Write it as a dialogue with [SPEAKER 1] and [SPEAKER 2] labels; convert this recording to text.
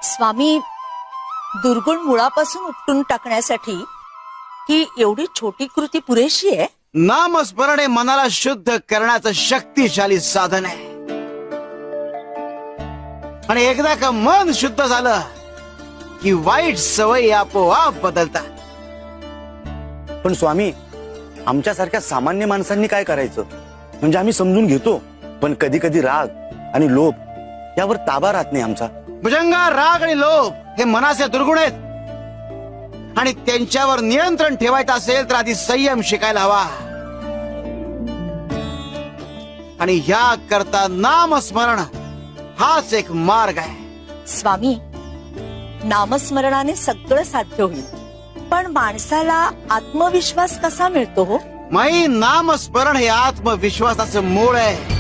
[SPEAKER 1] स्वामी, दुर्गुण मुळापासून उपटून टाकण्यासाठी ही एवढी छोटी कृती पुरेशी आहे?
[SPEAKER 2] नामस्मरण हे मनाला शुद्ध करण्याचं शक्तिशाली साधन आहे. आणि एकदा का मन शुद्ध झालं की वाईट सवयी आपोआप बदलतात.
[SPEAKER 3] पण स्वामी, आमच्यासारख्या सामान्य माणसांनी काय करायचं? म्हणजे आम्ही समजून घेतो, पण कधी कधी राग आणि लोभ यावर ताबा राहत नाही आमचा.
[SPEAKER 2] भुजंगा, राग आणि लोभ हे मनाचे दुर्गुण आहेत आणि त्यांच्यावर नियंत्रण ठेवायचं असेल तर आधी संयम शिकायला हवा. आणि ह्या करता नामस्मरण हाच एक मार्ग आहे.
[SPEAKER 1] स्वामी, नामस्मरणाने सगळं साध्य होईल, पण माणसाला आत्मविश्वास कसा मिळतो हो?
[SPEAKER 2] माई, नामस्मरण हे आत्मविश्वासाचं मूळ आहे.